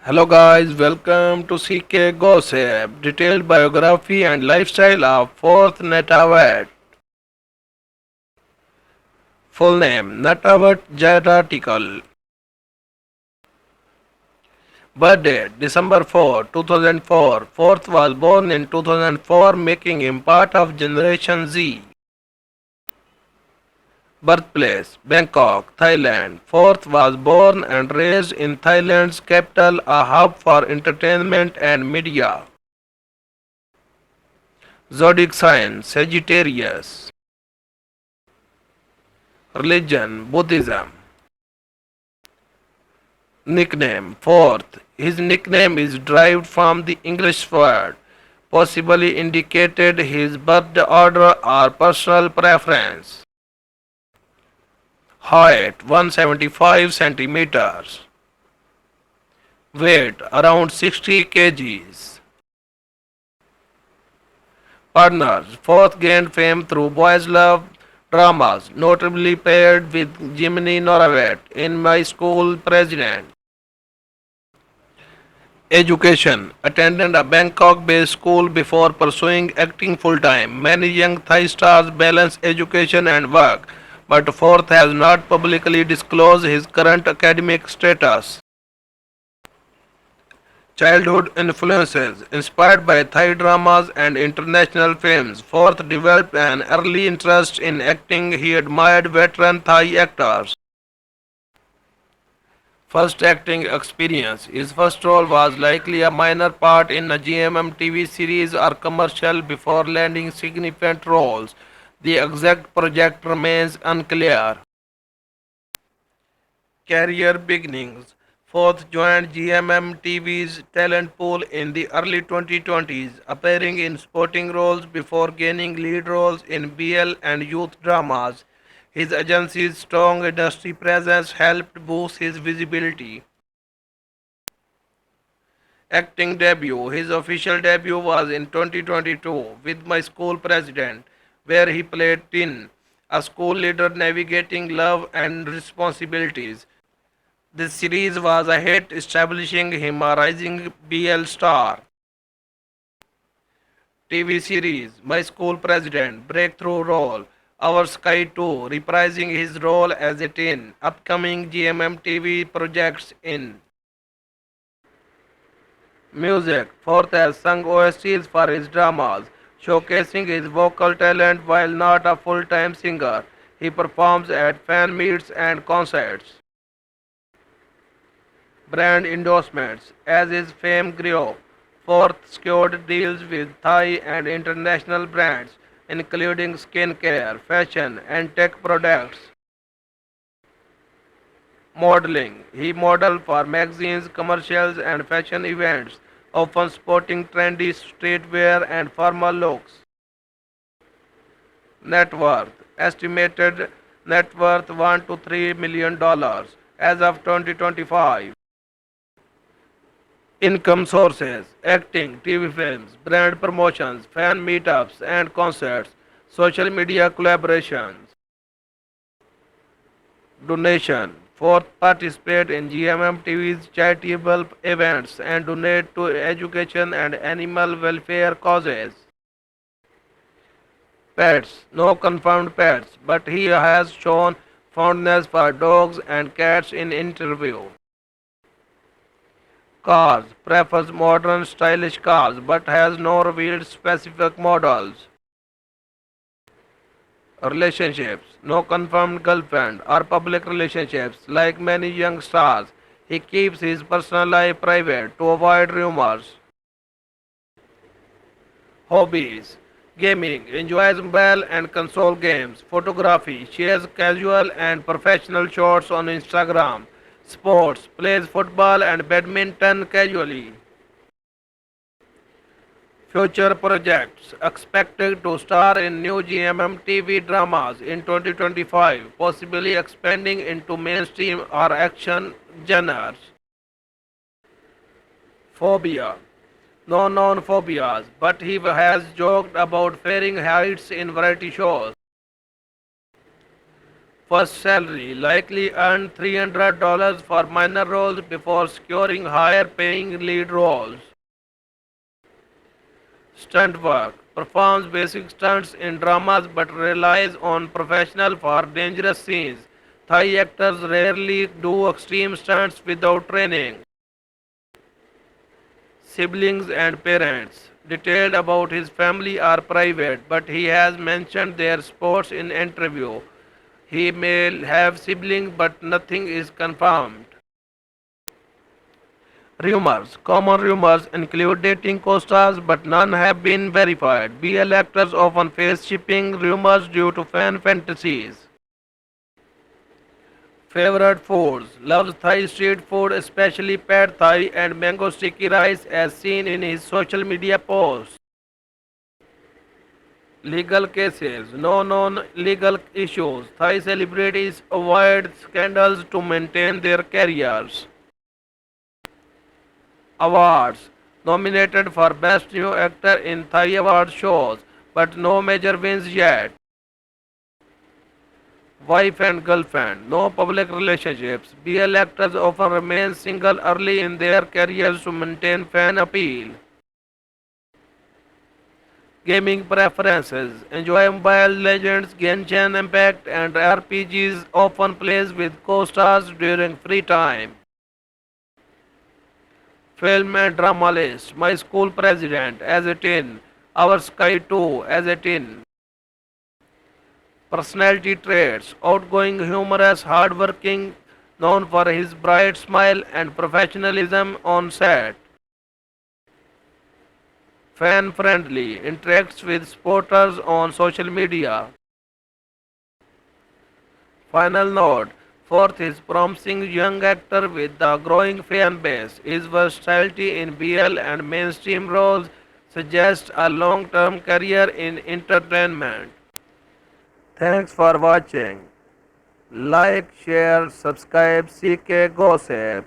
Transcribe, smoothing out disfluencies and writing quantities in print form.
Hello guys, welcome to CK Gossip, detailed biography and lifestyle of 4th Netavat. Full name Netavat Jayaratikal. Birthday December 4, 2004. 4th was born in 2004, making him part of Generation Z. Birthplace Bangkok, Thailand. 4th was born and raised in Thailand's capital, a hub for entertainment and media. Zodiac sign Sagittarius. Religion Buddhism. Nickname Fourth. His nickname is derived from the English word, possibly indicated his birth order or personal preference. Height 175 centimeters. Weight around 60 kgs. Partners Fourth gained fame through boys' love dramas, notably paired with Jimmy Noravet in My School President. Education. Attended a Bangkok-based school before pursuing acting full-time. Many young Thai stars balance education and work, but Fourth has not publicly disclosed his current academic status. Childhood influences. Inspired by Thai dramas and international films, Fourth developed an early interest in acting. He admired veteran Thai actors. First acting experience. His first role was likely a minor part in a GMM TV series or commercial before landing significant roles. The exact project remains unclear. Career beginnings. Fourth joined GMM TV's talent pool in the early 2020s, appearing in supporting roles before gaining lead roles in BL and youth dramas. His agency's strong industry presence helped boost his visibility. Acting debut. His official debut was in 2022 with My School President, where he played Tin, a school leader navigating love and responsibilities. This series was a hit, establishing him a rising BL star. TV series My School President, breakthrough role. Our Sky 2, reprising his role as a teen. Upcoming GMM TV projects in music. Fourth has sung OSTs for his dramas, showcasing his vocal talent while not a full-time singer. He performs at fan meets and concerts. Brand endorsements. As his fame grew, Fourth secured deals with Thai and international brands, including skincare, fashion, and tech products. Modeling. He modeled for magazines, commercials, and fashion events, often sporting trendy streetwear and formal looks. Net worth. Estimated net worth $1 to $3 million as of 2025. Income sources acting, TV films, brand promotions, fan meetups and concerts, social media collaborations. Donation Fourth, participate in GMM TV's charitable events and donate to education and animal welfare causes. Pets no confirmed pets, but he has shown fondness for dogs and cats in interview. Cars prefers modern stylish cars but has no revealed specific models. Relationships no confirmed girlfriend or public relationships. Like many young stars, he keeps his personal life private to avoid rumors. Hobbies gaming, enjoys mobile and console games, photography, shares casual and professional shots on Instagram, sports, plays football and badminton casually. Future projects expected to star in new GMM TV dramas in 2025, possibly expanding into mainstream or action genres. Phobia. No known phobias, but he has joked about fearing heights in variety shows. First salary likely earned $300 for minor roles before securing higher paying lead roles. Stunt work performs basic stunts in dramas but relies on professionals for dangerous scenes. Thai actors rarely do extreme stunts without training. Siblings and parents. Detailed about his family are private, but he has mentioned their sports in interview. He may have siblings, but nothing is confirmed. Rumors. Common rumors include dating co-stars, but none have been verified. BL actors often face shipping rumors due to fan fantasies. Favorite foods. Loves Thai street food, especially pad Thai and mango sticky rice as seen in his social media posts. Legal cases. No known legal issues. Thai celebrities avoid scandals to maintain their careers. Awards. Nominated for Best New Actor in Thai award shows, but no major wins yet. Wife and girlfriend. No public relationships. BL actors often remain single early in their careers to maintain fan appeal. Gaming preferences. Enjoy Mobile Legends, Genshin Impact, and RPGs. Often plays with co-stars during free time. Film and drama list. My school president as a teen. Our Sky 2 as a teen. Personality traits. Outgoing, humorous, hardworking, known for his bright smile and professionalism on set. Fan friendly. Interacts with supporters on social media. Final note. Fourth is promising young actor with a growing fan base. His versatility in BL and mainstream roles suggests a long-term career in entertainment. Thanks for watching. Like, share, subscribe CK Gossip.